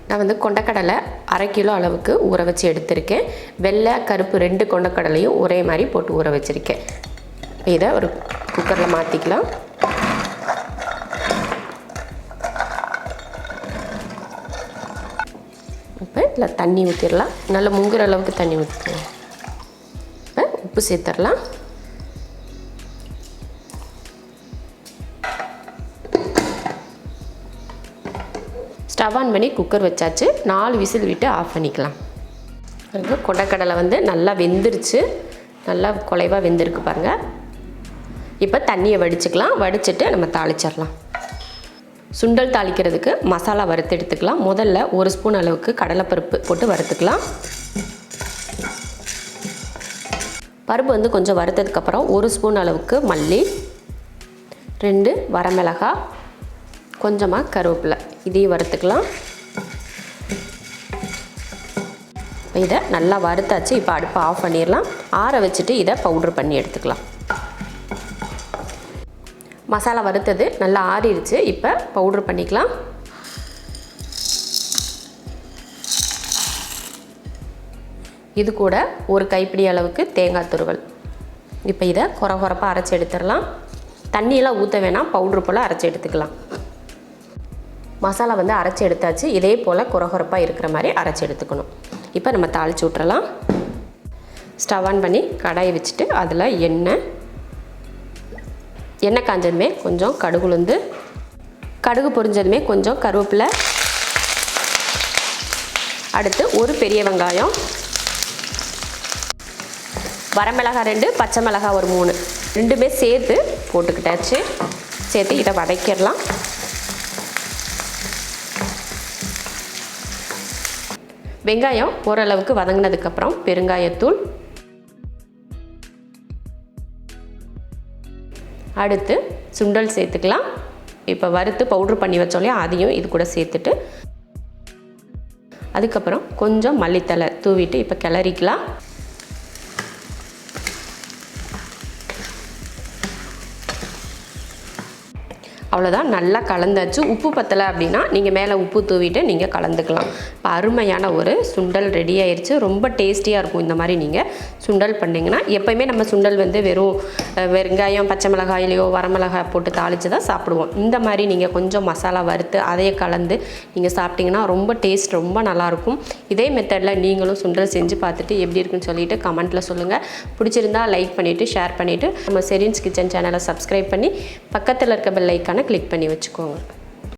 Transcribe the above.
நான் வந்து கொண்டக்கடலை 1/2 கிலோ அளவுக்கு ஊற வச்சு எடுத்திருக்கேன். வெள்ளை கருப்பு 2 கொண்டக்கடலையும் ஒரே மாதிரி போட்டு ஊற வச்சுருக்கேன். இதை ஒரு குக்கரில் மாற்றிக்கலாம். இப்போ இதில் தண்ணி ஊற்றிடலாம். நல்லா முங்குற அளவுக்கு தண்ணி ஊற்றிக்கலாம். இப்போ உப்பு சேர்த்துடலாம். ஸ்டவ் ஆன் பண்ணி குக்கர் வச்சாச்சு. 4 விசில் விட்டு ஆஃப் பண்ணிக்கலாம். கொண்டக்கடலை வந்து நல்லா வெந்துருச்சு. நல்லா குலைவாக வெந்திருக்கு பாருங்கள். இப்போ தண்ணியை வடிச்சுக்கலாம். வடிச்சிட்டு நம்ம தாளிச்சிடலாம். சுண்டல் தாளிக்கிறதுக்கு மசாலா வறுத்து எடுத்துக்கலாம். முதல்ல 1 ஸ்பூன் அளவுக்கு கடலைப்பருப்பு போட்டு வறுத்துக்கலாம். பருப்பு வந்து கொஞ்சம் வறுத்ததுக்கப்புறம் 1 ஸ்பூன் அளவுக்கு மல்லி, 2 வரமிளகாய், கொஞ்சமாக கருவேப்பிலை இதையும் வறுத்துக்கலாம். இதை நல்லா வறுத்தாச்சு. இப்போ அடுப்பை ஆஃப் பண்ணிடலாம். ஆற வச்சுட்டு இதை பவுட்ரு பண்ணி எடுத்துக்கலாம். மசாலா வறுத்தது நல்லா ஆறிடுச்சு. இப்போ பவுட்ரு பண்ணிக்கலாம். இது கூட ஒரு கைப்பிடி அளவுக்கு தேங்காய் துருவல். இப்போ இதை கொரகொரப்பாக அரைச்சி எடுத்துடலாம். தண்ணியெல்லாம் ஊற்ற வேணாம், பவுட்ரு போல் அரைச்சி எடுத்துக்கலாம். மசாலா வந்து அரைச்சி எடுத்தாச்சு. இதே போல் கொரகொரப்பாக இருக்கிற மாதிரி அரைச்சி எடுத்துக்கணும். இப்போ நம்ம தாளித்து விட்றலாம். ஸ்டவ் ஆன் பண்ணி கடாயை வச்சுட்டு அதில் எண்ணெய் காஞ்சதுமே கொஞ்சம் கடுகுளுந்து, கடுகு பொரிஞ்சதுமே கொஞ்சம் கருவேப்பிலை, அடுத்து ஒரு பெரிய வெங்காயம், வரமிளகாய் 2, பச்சை மிளகாய் ஒரு 3, ரெண்டுமே சேர்த்து போட்டுக்கிட்டாச்சு. சேர்த்து இதை வதக்கிடலாம். வெங்காயம் ஓரளவுக்கு வதங்கினதுக்கப்புறம் பெருங்காயத்தூள், அடுத்து சுண்டல் சேர்த்துக்கலாம். இப்போ வறுத்து பவுட்ரு பண்ணி வச்சோலையா அதையும் இது கூட சேர்த்துட்டு அதுக்கப்புறம் கொஞ்சம் மல்லித்தலை தூவிட்டு இப்போ கிளறிக்கலாம். அவ்வளோதான், நல்லா கலந்தாச்சு. உப்பு பத்தலை அப்படின்னா நீங்கள் மேலே உப்பு தூவிட்டு நீங்கள் கலந்துக்கலாம். இப்போ அருமையான ஒரு சுண்டல் ரெடி ஆயிடுச்சு. ரொம்ப டேஸ்டியாக இருக்கும் இந்த மாதிரி நீங்கள் சுண்டல் பண்ணிங்கன்னா. எப்போயுமே நம்ம சுண்டல் வந்து வெறும் வெங்காயம் பச்சை மிளகாயிலையோ வரமிளகாய் போட்டு தாளித்து தான் சாப்பிடுவோம். இந்த மாதிரி நீங்கள் கொஞ்சம் மசாலா வறுத்து அதையே கலந்து நீங்கள் சாப்பிட்டிங்கன்னா ரொம்ப டேஸ்ட் ரொம்ப நல்லாயிருக்கும். இதே மெத்தடில் நீங்களும் சுண்டல் செஞ்சு பார்த்துட்டு எப்படி இருக்குன்னு சொல்லிவிட்டு கமெண்ட்டில் சொல்லுங்கள். பிடிச்சிருந்தா லைக் பண்ணிவிட்டு ஷேர் பண்ணிவிட்டு நம்ம ஷெரின்ஸ் கிச்சன் சேனலை சப்ஸ்கிரைப் பண்ணி பக்கத்தில் இருக்க பெல் ஐக்கானை கிளிக் பண்ணி வச்சுக்கோங்க.